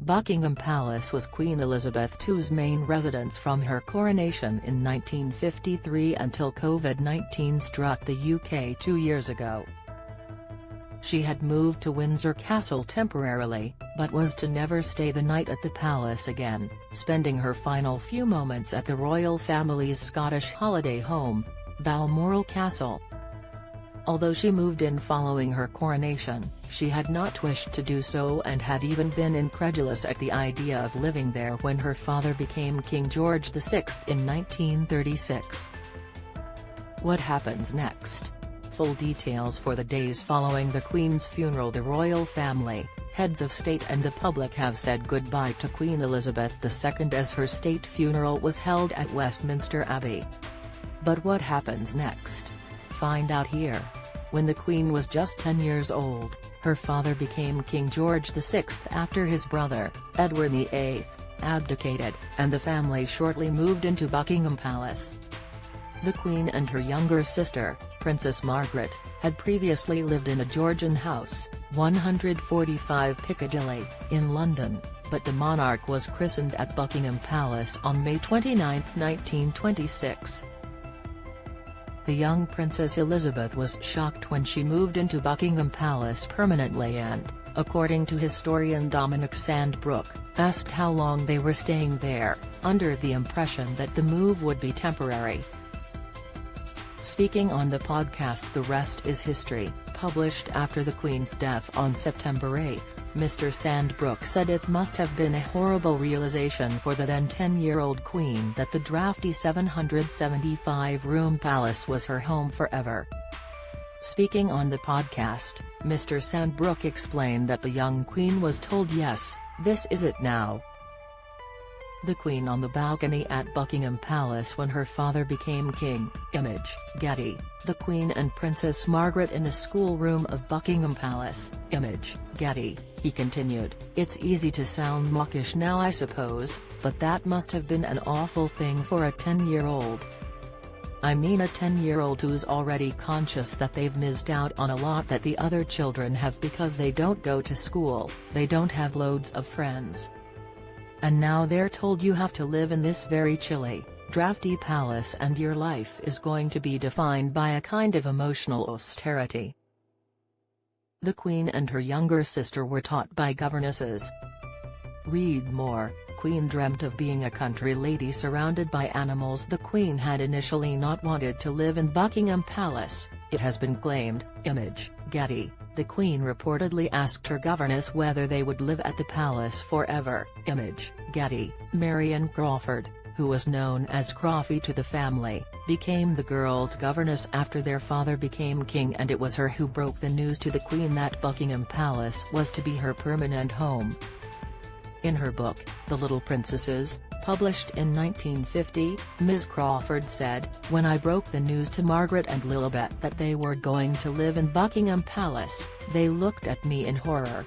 Buckingham Palace was Queen Elizabeth II's main residence from her coronation in 1953 until COVID-19 struck the UK 2 years ago. She had moved to Windsor Castle temporarily, but was to never stay the night at the palace again, spending her final few moments at the royal family's Scottish holiday home, Balmoral Castle. Although she moved in following her coronation, she had not wished to do so and had even been incredulous at the idea of living there when her father became King George VI in 1936. What happens next? Full details for the days following the Queen's funeral. The royal family, heads of state and the public have said goodbye to Queen Elizabeth II as her state funeral was held at Westminster Abbey. But what happens next? Find out here. When the Queen was just 10 years old, her father became King George VI after his brother, Edward VIII, abdicated, and the family shortly moved into Buckingham Palace. The Queen and her younger sister, Princess Margaret, had previously lived in a Georgian house, 145 Piccadilly, in London, but the monarch was christened at Buckingham Palace on May 29, 1926. The young Princess Elizabeth was shocked when she moved into Buckingham Palace permanently and, according to historian Dominic Sandbrook, asked how long they were staying there, under the impression that the move would be temporary. Speaking on the podcast The Rest is History, published after the Queen's death on September 8, Mr. Sandbrook said it must have been a horrible realization for the then 10-year-old Queen that the drafty 775-room palace was her home forever. Speaking on the podcast, Mr. Sandbrook explained that the young Queen was told, "Yes, this is it now." The Queen on the balcony at Buckingham Palace when her father became king. Image, Getty. The Queen and Princess Margaret in the schoolroom of Buckingham Palace. Image, Getty. He continued, "It's easy to sound mawkish now I suppose, but that must have been an awful thing for a 10-year-old. I mean a 10-year-old who's already conscious that they've missed out on a lot that the other children have because they don't go to school, they don't have loads of friends. And now they're told you have to live in this very chilly, drafty palace and your life is going to be defined by a kind of emotional austerity." The Queen and her younger sister were taught by governesses. Read more. Queen dreamt of being a country lady surrounded by animals. The Queen had initially not wanted to live in Buckingham Palace, it has been claimed. Image, Getty. The Queen reportedly asked her governess whether they would live at the palace forever. Image, Getty. Marion Crawford, who was known as Crawfie to the family, became the girls' governess after their father became king, and it was her who broke the news to the Queen that Buckingham Palace was to be her permanent home. In her book, The Little Princesses, published in 1950, Ms. Crawford said, "When I broke the news to Margaret and Lilibet that they were going to live in Buckingham Palace, they looked at me in horror."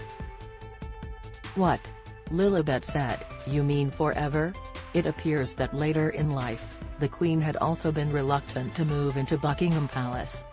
"What?" Lilibet said, "You mean forever?" It appears that later in life, the Queen had also been reluctant to move into Buckingham Palace.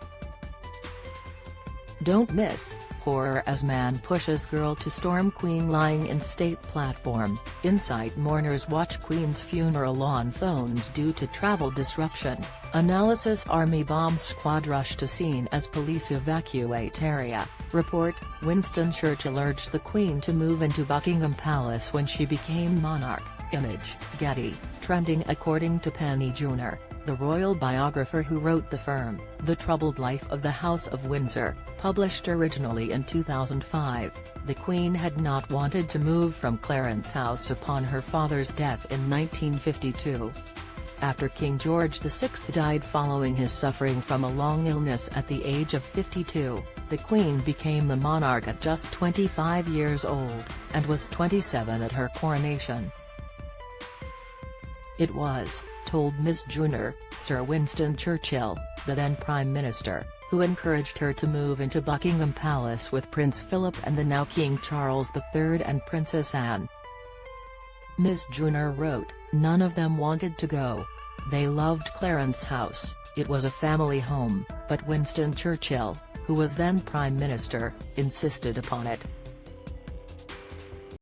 Don't miss, horror as man pushes girl to storm Queen lying in state platform. Inside mourners watch Queen's funeral on phones due to travel disruption. Analysis Army bomb squad rush to scene as police evacuate area. Report, Winston Churchill urged the Queen to move into Buckingham Palace when she became monarch. Image, Getty. Trending according to Penny Junor, the royal biographer who wrote The Firm, The Troubled Life of the House of Windsor, published originally in 2005, the Queen had not wanted to move from Clarence House upon her father's death in 1952. After King George VI died following his suffering from a long illness at the age of 52, the Queen became the monarch at just 25 years old, and was 27 at her coronation. It was, told Ms. Junor, Sir Winston Churchill, the then Prime Minister, who encouraged her to move into Buckingham Palace with Prince Philip and the now King Charles III and Princess Anne. Ms. Junor wrote, "None of them wanted to go. They loved Clarence House, it was a family home, but Winston Churchill, who was then Prime Minister, insisted upon it."